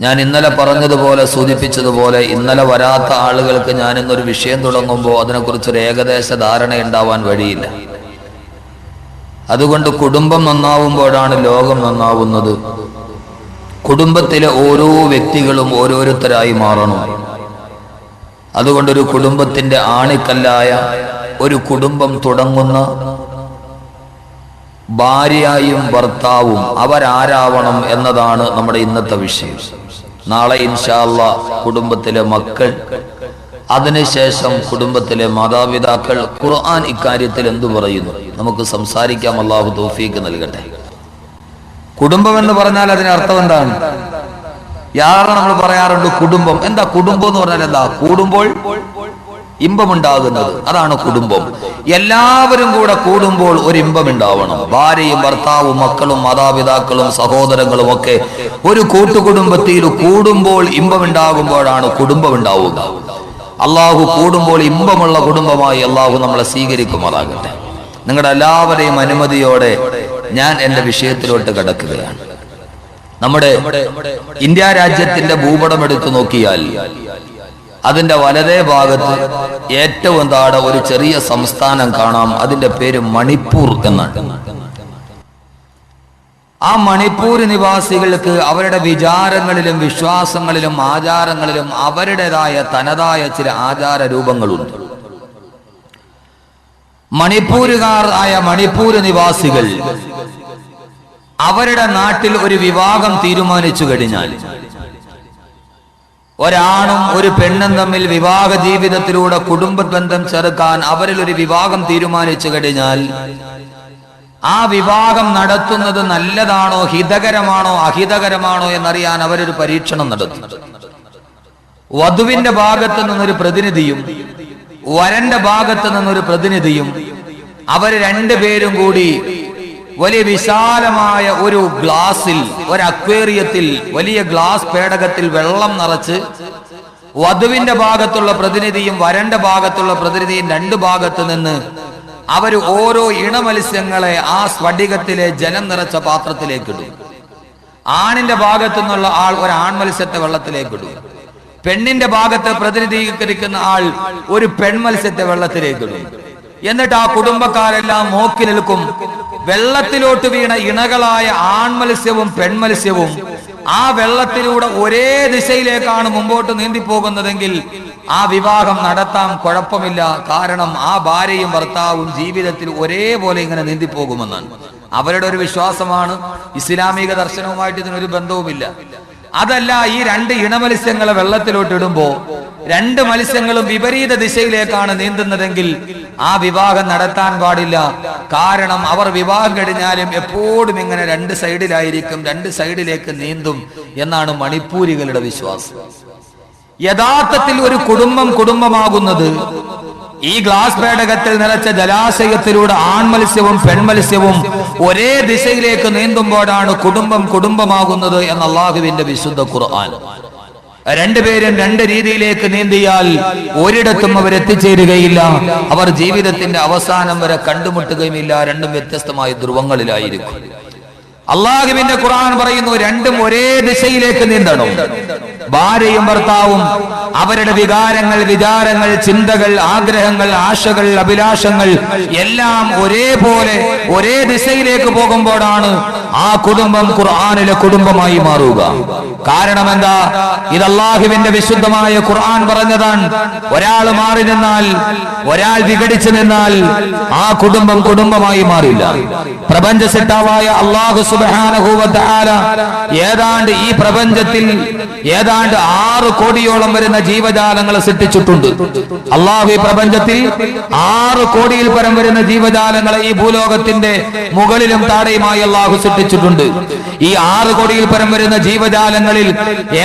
ഞാൻ ഇന്നലെ പറഞ്ഞതുപോലെ സൂചിപ്പിച്ചതുപോലെ ഇന്നലെ വരാത്ത ആളുകൾക്ക് ഞാൻ ഇന്നൊരു വിഷയം തുടങ്ങുമ്പോൾ അതിനെക്കുറിച്ചൊരു ഏകദേശ ധാരണ ഉണ്ടാവാൻ വഴിയില്ല. അതുകൊണ്ട് കുടുംബം നന്നാവുമ്പോഴാണ് ലോകം നന്നാവുന്നത്. കുടുംബത്തിലെ ഓരോ വ്യക്തികളും ഓരോരുത്തരായി മാറണം. അതുകൊണ്ടൊരു കുടുംബത്തിന്റെ ആണിക്കല്ലായ ഒരു കുടുംബം തുടങ്ങുന്ന ഭാര്യയും ഭർത്താവും അവരാരാവണം എന്നതാണ് നമ്മുടെ ഇന്നത്തെ വിഷയം. നാളെ ഇൻഷാ അല്ലാഹ് കുടുംബത്തിലെ മക്കൾ, അതിനുശേഷം കുടുംബത്തിലെ മാതാപിതാക്കൾ. ഖുർആൻ ഇക്കാര്യത്തിൽ എന്തു പറയുന്നു നമുക്ക് സംസാരിക്കാം. അല്ലാഹു തൗഫീഖ് നൽകട്ടെ. കുടുംബം എന്ന് പറഞ്ഞാൽ അതിനർത്ഥം എന്താണ്? യാതൊരു നമ്മൾ പറയാറുണ്ട് കുടുംബം. എന്താ കുടുംബം എന്ന് പറഞ്ഞാൽ എന്താ? കൂടുമ്പോൾ ഇമ്പമുണ്ടാകുന്നത്, അതാണ് കുടുംബം. എല്ലാവരും കൂടെ കൂടുമ്പോൾ ഒരു ഇമ്പം ഉണ്ടാവണം. ഭാര്യയും ഭർത്താവും മക്കളും മാതാപിതാക്കളും സഹോദരങ്ങളും ഒക്കെ ഒരു കൂട്ടുകുടുംബത്തിൽ കൂടുമ്പോൾ ഇമ്പമുണ്ടാകുമ്പോഴാണ് കുടുംബം ഉണ്ടാവുക. അള്ളാഹു കൂടുമ്പോൾ ഇമ്പമുള്ള കുടുംബമായി അള്ളാഹു നമ്മളെ സ്വീകരിക്കുമാറാകട്ടെ. നിങ്ങളുടെ എല്ലാവരെയും അനുമതിയോടെ ഞാൻ എന്റെ വിഷയത്തിലോട്ട് കടക്കുകയാണ്. നമ്മുടെ ഇന്ത്യ രാജ്യത്തിന്റെ ഭൂപടം എടുത്തു നോക്കിയാൽ അതിന്റെ വലതേ ഭാഗത്ത് ഏറ്റവും താഴെ ഒരു ചെറിയ സംസ്ഥാനം കാണാം. അതിന്റെ പേര് മണിപ്പൂർ എന്നാണ്. ആ മണിപ്പൂർ നിവാസികൾക്ക് അവരുടെ വിചാരങ്ങളിലും വിശ്വാസങ്ങളിലും ആചാരങ്ങളിലും അവരുടേതായ തനതായ ചില ആചാര രൂപങ്ങളുണ്ട്. മണിപ്പൂരുകാർ ആയ മണിപ്പൂർ നിവാസികൾ അവരുടെ നാട്ടിൽ ഒരു വിവാഹം തീരുമാനിച്ചു കഴിഞ്ഞാൽ, ഒരാണും ഒരു പെണ്ണും തമ്മിൽ വിവാഹ ജീവിതത്തിലൂടെ കുടുംബ ബന്ധം ചേർക്കാൻ അവരിൽ ഒരു വിവാഹം തീരുമാനിച്ചു കഴിഞ്ഞാൽ ആ വിവാഹം നടത്തുന്നത് നല്ലതാണോ, ഹിതകരമാണോ, അഹിതകരമാണോ എന്നറിയാൻ അവരൊരു പരീക്ഷണം നടത്തും. വധുവിന്റെ ഭാഗത്ത് നിന്നൊരു പ്രതിനിധിയും വരന്റെ ഭാഗത്ത് നിന്നൊരു പ്രതിനിധിയും അവര് രണ്ടുപേരും കൂടി വലിയ വിശാലമായ ഒരു ഗ്ലാസിൽ, ഒരു അക്വേറിയത്തിൽ, വലിയ ഗ്ലാസ് പേടകത്തിൽ വെള്ളം നിറച്ച് വധുവിന്റെ ഭാഗത്തുള്ള പ്രതിനിധിയും വരന്റെ ഭാഗത്തുള്ള പ്രതിനിധിയും രണ്ടു ഭാഗത്ത് നിന്ന് അവര് ഓരോ ഇണമത്സ്യങ്ങളെ ആ സ്ഫടികത്തിലെ ജലം നിറച്ച പാത്രത്തിലേക്ക് ഇടും. ആണിന്റെ ഭാഗത്തു നിന്നുള്ള ആൾ ഒരു ആൺമത്സ്യത്തെ വെള്ളത്തിലേക്ക് ഇടും. പെണ്ണിന്റെ ഭാഗത്ത് പ്രതിനിധീകരിക്കുന്ന ആൾ ഒരു പെൺമത്സ്യത്തെ വെള്ളത്തിലേക്ക് ഇടും. എന്നിട്ട് ആ കുടുംബക്കാരെല്ലാം നോക്കി നിൽക്കും. വെള്ളത്തിലോട്ട് വീണ ഇണകളായ ആൺമത്സ്യവും പെൺമത്സ്യവും ആ വെള്ളത്തിലൂടെ ഒരേ ദിശയിലേക്കാണ് മുമ്പോട്ട് നീന്തിപ്പോകുന്നതെങ്കിൽ ആ വിവാഹം നടത്താൻ കുഴപ്പമില്ല. കാരണം ആ ഭാര്യയും ഭർത്താവും ജീവിതത്തിൽ ഒരേപോലെ ഇങ്ങനെ നീന്തിപ്പോകുമെന്നാണ് അവരുടെ ഒരു വിശ്വാസമാണ്. ഇസ്ലാമിക ദർശനവുമായിട്ട് ഇതിനൊരു ബന്ധവുമില്ല. അതല്ല, ഈ രണ്ട് ഇണമത്സ്യങ്ങളെ വെള്ളത്തിലോട്ട് ഇടുമ്പോ രണ്ട് മത്സ്യങ്ങളും വിപരീത ദിശയിലേക്കാണ് നീന്തുന്നതെങ്കിൽ ആ വിവാഹം നടത്താൻ പാടില്ല. കാരണം അവർ വിവാഹം കഴിഞ്ഞാലും എപ്പോഴും ഇങ്ങനെ രണ്ട് സൈഡിലായിരിക്കും, രണ്ട് സൈഡിലേക്ക് നീന്തും എന്നാണ് മണിപ്പൂരികളുടെ വിശ്വാസം. യഥാർത്ഥത്തിൽ ഒരു കുടുംബം കുടുംബമാകുന്നത് ഈ ഗ്ലാസ് പേടകത്തിൽ നിറച്ച ജലാശയത്തിലൂടെ ആൺമത്സ്യവും പെൺമത്സ്യവും ഒരേ ദിശയിലേക്ക് നീന്തുമ്പോഴാണ് കുടുംബം കുടുംബമാകുന്നത് എന്ന് അല്ലാഹുവിന്റെ വിശുദ്ധ ഖുർആൻ. രണ്ടുപേരും രണ്ട് രീതിയിലേക്ക് നീന്തിയാൽ ഒരിടത്തും അവർ എത്തിച്ചേരുകയില്ല. അവർ ജീവിതത്തിന്റെ അവസാനം വരെ കണ്ടുമുട്ടുകയുമില്ല. രണ്ടും വ്യത്യസ്തമായ ധ്രുവങ്ങളിലായിരിക്കും. അല്ലാഹുവിന്റെ ഖുർആൻ പറയുന്നു, രണ്ടും ഒരേ ദിശയിലേക്ക് നീന്തണം. ഭാര്യയും ഭർത്താവും അവരുടെ വികാരങ്ങൾ, വിചാരങ്ങൾ, ചിന്തകൾ, ആഗ്രഹങ്ങൾ, ആശകൾ, അഭിലാഷങ്ങൾ എല്ലാം ഒരേപോലെ ഒരേ ദിശയിലേക്ക് പോകുമ്പോഴാണ് ആ കുടുംബം ഖുർആനിലെ കുടുംബമായി മാറുക. കാരണം എന്താ? ഇത് അല്ലാഹുവിന്റെ വിശുദ്ധമായ ഖുർആൻ പറഞ്ഞതാണ്. ഒരാൾ മാറി നിന്നാൽ, ഒരാൾ വിഘടിച്ചു നിന്നാൽ ആ കുടുംബം കുടുംബമായി മാറില്ല. പ്രപഞ്ച സൃഷ്ടാവായ അല്ലാഹു സുബ്ഹാനഹു വ തആല ഏതാണ്ട് ഈ പ്രപഞ്ചത്തിൽ ഏതാണ്ട് 6 കോടിയോളം വരുന്ന ജീവജാലങ്ങളെ സൃഷ്ടിച്ചിട്ടുണ്ട്. അല്ലാഹു ഈ പ്രപഞ്ചത്തിൽ 6 കോടിയിൽ പരം വരുന്ന ജീവജാലങ്ങളെ ഈ ഭൂലോകത്തിന്റെ മുകളിലും താഴെയുമായി അല്ലാഹു സൃഷ്ടിച്ചിട്ടുണ്ട്. ഈ 6 കോടിയിൽ പരം വരുന്ന ജീവജാലങ്ങളിൽ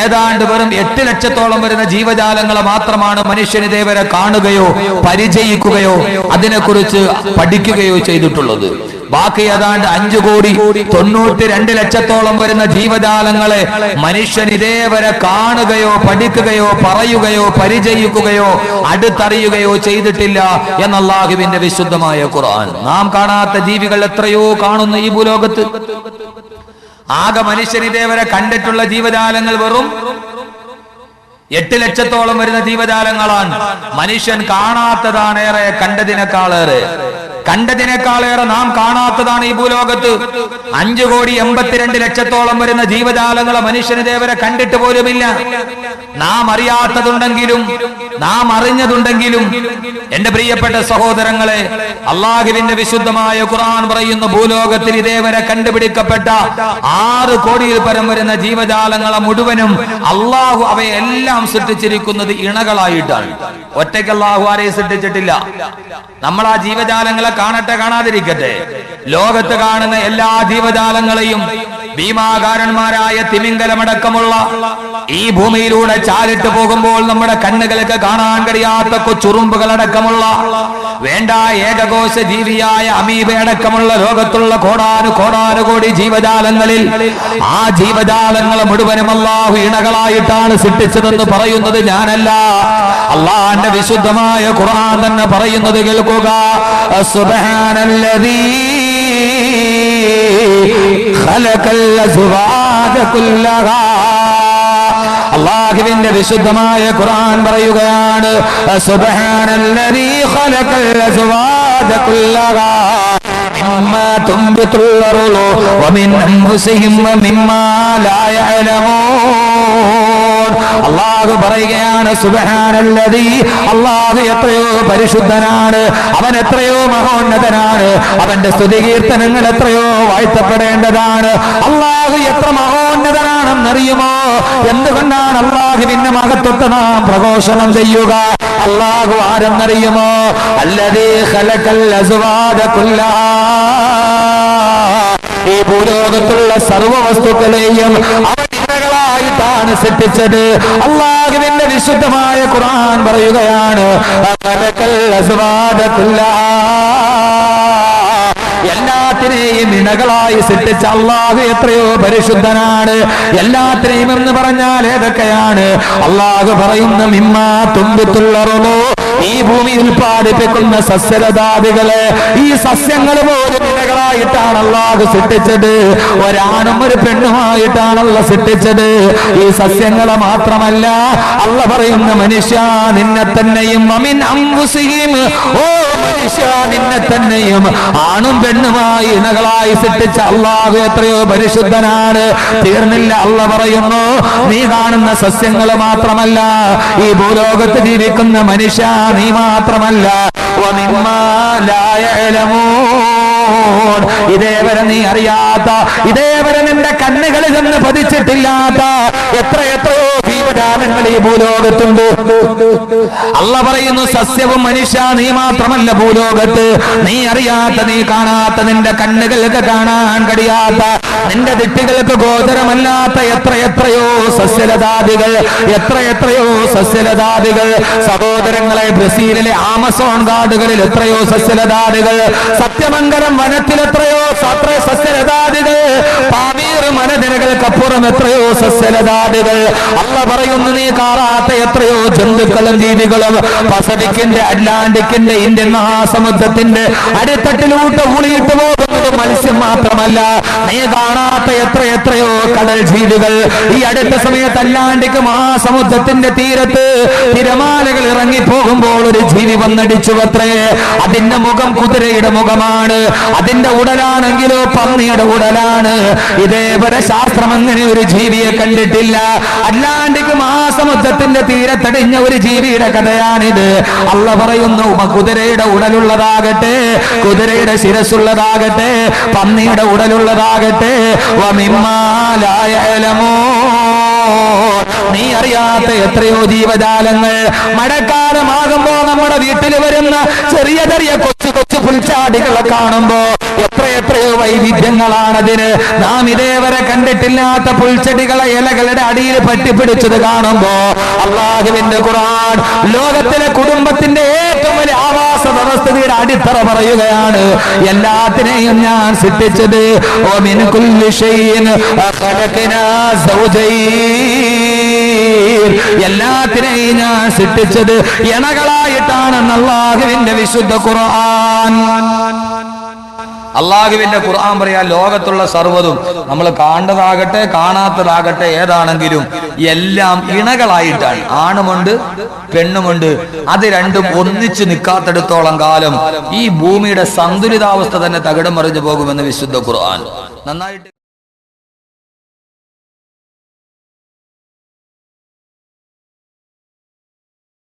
ഏതാണ്ട് വെറും 8 ലക്ഷത്തോളം വരുന്ന ജീവജാലങ്ങളെ മാത്രമാണ് മനുഷ്യൻ ഇതേവരെ കാണുകയോ പരിചയിക്കുകയോ അതിനെക്കുറിച്ച് പഠിക്കുകയോ ചെയ്തിട്ടുള്ളത്. ബാക്കി ഏതാണ്ട് 5,92,00,000 വരുന്ന ജീവജാലങ്ങളെ മനുഷ്യൻ ഇതേവരെ കാണുകയോ പഠിക്കുകയോ പറയുകയോ പരിചയിക്കുകയോ അടുത്തറിയുകയോ ചെയ്തിട്ടില്ല എന്ന് അല്ലാഹുവിന്റെ വിശുദ്ധമായ ഖുർആൻ. നാം കാണാത്ത ജീവികൾ എത്രയോ കാണുന്നു ഈ ഭൂലോകത്ത്. ആകെ മനുഷ്യൻ ഇതേവരെ കണ്ടിട്ടുള്ള ജീവജാലങ്ങൾ വെറും 8 ലക്ഷത്തോളം വരുന്ന ജീവജാലങ്ങളാണ്. മനുഷ്യൻ കാണാത്തതാണ് ഏറെ, കണ്ടതിനേക്കാളേറെ നാം കാണാത്തതാണ് ഈ ഭൂലോകത്ത്. 5,82,00,000 വരുന്ന ജീവജാലങ്ങളെ മനുഷ്യന് ഇതേവരെ കണ്ടിട്ട് പോലുമില്ല. നാം അറിയാത്തതുണ്ടെങ്കിലും നാം അറിഞ്ഞതുണ്ടെങ്കിലും എന്റെ പ്രിയപ്പെട്ട സഹോദരങ്ങളെ, അള്ളാഹുവിന്റെ വിശുദ്ധമായ ഖുർആൻ പറയുന്ന ഭൂലോകത്തിൽ ഇതേവരെ കണ്ടുപിടിക്കപ്പെട്ട 6 കോടിയിൽ പരം വരുന്ന ജീവജാലങ്ങളെ മുഴുവനും അള്ളാഹു അവയെല്ലാം സൃഷ്ടിച്ചിരിക്കുന്നത് ഇണകളായിട്ടാണ്. ഒറ്റയ്ക്ക് അള്ളാഹു ആരെയും സൃഷ്ടിച്ചിട്ടില്ല. നമ്മൾ ആ ജീവജാലങ്ങളെ കാണട്ടെ കാണാതിരിക്കട്ടെ, ലോകത്ത് കാണുന്ന എല്ലാ ജീവജാലങ്ങളെയും ഭീമാകാരന്മാരായ തിമിംഗലമടക്കമുള്ള ഈ ഭൂമിയിലൂടെ ചാലിട്ട് പോകുമ്പോൾ നമ്മുടെ കണ്ണുകൾക്ക് കാണാൻ കഴിയാത്ത കൊച്ചുറുമ്പുകളടക്കമുള്ള വേണ്ട ഏകകോശ ജീവിയായ അമീബയടക്കമുള്ള ലോകത്തുള്ള കോടാനുകോടി ജീവജാലങ്ങളിൽ ആ ജീവജാലങ്ങളെ മുഴുവനും അല്ലാഹു ഇണകളായിട്ടാണ് സൃഷ്ടിച്ചതെന്ന് പറയുന്നത് ഞാനല്ല, അല്ലാഹുവിന്റെ വിശുദ്ധമായ ഖുർആൻ തന്നെ പറയുന്നത് കേൾക്കുക. സുബ്ഹാനല്ലദീ ഖലഖൽ അസ്വാദ കുല്ലഹാ. അല്ലാഹുവിന്റെ വിശുദ്ധമായ ഖുർആൻ പറയുകയാണ്, സുബ്ഹാനല്ലദീ ഖലഖൽ അസ്വാദ കുല്ലഹാ മിമ്മാ തുംബിതുൽ അർളു വമിൻ അൻഫുസിഹിം വമിമ്മാ ലാ യഅലമൂൻ. അല്ലാഹു പറയുകയാണ്, സുബ്ഹാനല്ലദീ, അല്ലാഹു എത്രയോ പരിശുദ്ധനാണ്, അവൻ എത്രയോ മഹോന്നതനാണ്, അവന്റെ സ്തുതികീർത്തനങ്ങൾ എത്രയോ വാഴ്ത്തപ്പെടേണ്ടതാണ്. അല്ലാഹു എത്ര മഹോന്നതനാണെന്നറിയുമോ? എന്തുകൊണ്ടാണ് അല്ലാഹുവിന്റെ മഹത്വത്തെ നാം പ്രഘോഷണം ചെയ്യുക? അല്ലാഹു ആരെന്നറിയുമോ? അല്ലദീ ഖലഖൽ അസ്വാദ കുല്ലഹാ. ഈ ഭൂലോകത്തുള്ള സർവ്വ വസ്തുക്കളെയും അവൻ ഇണകളായിട്ടാണ് സൃഷ്ടിച്ചത്. അല്ലാഹുവിന്റെ വിശുദ്ധമായ ഖുർആൻ പറയുകയാണ്, ഖലഖൽ അസ്വാദ കുല്ലഹാ. എല്ലാത്തിനെയും ഇണകളായി സൃഷ്ടിച്ച അല്ലാഹു എത്രയോ പരിശുദ്ധനാണ്. എല്ലാത്തിനെയും എന്ന് പറഞ്ഞാൽ ഏതൊക്കെയാണ്? അല്ലാഹു പറയുന്ന മിമ്മാ തുംബിതുൽ അർളു, ഈ ഭൂമി ഉൽപ്പാദിപ്പിക്കുന്ന സസ്യലതാദികളെ, ഈ സസ്യങ്ങൾ പോലും ഇണകളായിട്ടാണ് അല്ലാഹു സൃഷ്ടിച്ചത്. ഒരാണും ഒരു പെണ്ണുമായിട്ടാണല്ലോ സൃഷ്ടിച്ചത്. ഈ സസ്യങ്ങളെ മാത്രമല്ല, അല്ലാഹു പറയുന്ന മനുഷ്യ നിന്നെ തന്നെയും അമിൻ അൻഫുസിഹിം, ഓ മനുഷ്യ നിന്നെ തന്നെയും ആണും പെണ്ണുമായി ഇണകളായി സൃഷ്ടിച്ച അല്ലാഹു എത്രയോ പരിശുദ്ധനാണ്. തീർന്നില്ല, അല്ലാഹു പറയുന്നു, നീ കാണുന്ന സസ്യങ്ങൾ മാത്രമല്ല, ഈ ഭൂലോകത്ത് ജീവിക്കുന്ന മനുഷ്യ നീ മാത്രമല്ല, വമിമ്മാ ലാ യഅലമൂൻ, ഇതേവരെ നീ അറിയാത്ത, ഇതേവരെ നിന്റെ കണ്ണുകളിൽ നിന്ന് പതിച്ചിട്ടില്ലാത്ത എത്രയെത്രയോ ജീവജാലങ്ങൾ ഈ ഭൂലോകത്തുണ്ട്. അല്ലാഹു പറയുന്നു, സസ്യവും മനുഷ്യ നീ മാത്രമല്ല ഭൂലോകത്ത്, നീ അറിയാത്ത, നീ കാണാത്ത, നിന്റെ കണ്ണുകൾക്ക് കാണാൻ കഴിയാത്ത, നിന്റെ ദിട്ടുകൾക്ക് ഗോചരമല്ലാത്ത എത്രയെത്രയോ സസ്യലതാദികൾ, എത്രയെത്രയോ സസ്യലതാദികൾ. സഹോദരങ്ങളെ, ബ്രസീലിലെ ആമസോൺ കാടുകളിൽ എത്രയോ സസ്യലതാദികൾ, സത്യമംഗലം വനത്തിൽ എത്രയോ സസ്യലതാദികൾ, പാമീർ മലനിരകൾക്കപ്പുറം എത്രയോ സസ്യലതാദികൾ. അല്ലാഹു പറയുന്നു, നീ കാണാത്ത എത്രയോ ജന്തുക്കളും ജീവികളും പസഫിക്കിന്റെ, അറ്റ്ലാന്റിക്കിന്റെ, ഇന്ത്യൻ മഹാസമുദ്രത്തിന്റെ അടിത്തട്ടിലൂട്ട് ഊളിയിട്ട് പോകുന്നത് മത്സ്യം മാത്രമല്ല, നീ കാണാത്ത എത്രയെത്രയോ കടൽ ജീവികൾ. ഈ അടുത്ത സമയത്ത് അറ്റ്ലാന്റിക് മഹാസമുദ്രത്തിന്റെ തീരത്ത് തിരമാലകൾ ഇറങ്ങിപ്പോകുമ്പോൾ ഒരു ജീവി വന്നടിച്ചു അത്രേ. അതിന്റെ മുഖം കുതിരയുടെ മുഖമാണ്, അതിന്റെ ഉടലാണെങ്കിലോ പന്നിയുടെ ഉടലാണ്. ഇതേവരെ ശാസ്ത്രം അങ്ങനെ ഒരു ജീവിയെ കണ്ടിട്ടില്ല. അറ്റ്ലാന്റിക് മഹാസമുദ്രത്തിന്റെ തീരത്തടിഞ്ഞ ഒരു ജീവിയുടെ കഥയാണിത്. അല്ലാഹു പറയുന്നു, കുതിരയുടെ ഉടലുള്ളതാകട്ടെ, കുതിരയുടെ ശിരസുള്ളതാകട്ടെ, പന്നിയുടെ ഉടലുള്ളതാകട്ടെ, വമിമ്മാ ലാ യഅലമൂൻ, നീ അറിയാത്ത എത്രയോ ജീവജാലങ്ങൾ. മഴക്കാലമാകുമ്പോ നമ്മുടെ വീട്ടിൽ വരുന്ന ചെറിയ ചെറിയ കൊച്ചു കൊച്ചു പുൽച്ചാടികളെ കാണുമ്പോ എത്രയെത്രയോ വൈവിധ്യങ്ങളാണതിന്. നാം ഇതേവരെ കണ്ടിട്ടില്ലാത്ത പുൽച്ചെടികളെ ഇലകളുടെ അടിയിൽ പറ്റിപ്പിടിച്ചത് കാണുമ്പോ അല്ലാഹുവിന്റെ ഖുർആൻ ലോകത്തിലെ കുടുംബത്തിന്റെ ഏറ്റവും വലിയ ആവാസ വ്യവസ്ഥയുടെ അടിത്തറ പറയുകയാണ്, എല്ലാത്തിനെയും ഞാൻ സൃഷ്ടിച്ചത് വമിൻ കുല്ലി ഷൈഇൻ ഖലഖനാ സൗജൈൻ, എല്ലാത്തിനെയും ഞാൻ സൃഷ്ടിച്ചത് ഇണകളായിട്ടാണെന്ന് അല്ലാഹുവിന്റെ വിശുദ്ധ ഖുർആൻ. അള്ളാഹുവിന്റെ ഖുർആൻ പറയാ ലോകത്തുള്ള സർവ്വതും, നമ്മൾ കാണേണ്ടതാകട്ടെ കാണാത്തതാകട്ടെ ഏതാണെങ്കിലും എല്ലാം ഇണകളായിട്ടാണ്. ആണുമുണ്ട് പെണ്ണുമുണ്ട്. അത് രണ്ടും ഒന്നിച്ച് നിൽക്കാത്തിടത്തോളം കാലം ഈ ഭൂമിയുടെ സന്തുലിതാവസ്ഥ തന്നെ തകിടം മറിഞ്ഞു പോകുമെന്ന് വിശുദ്ധ ഖുർആൻ. നന്നായിട്ട്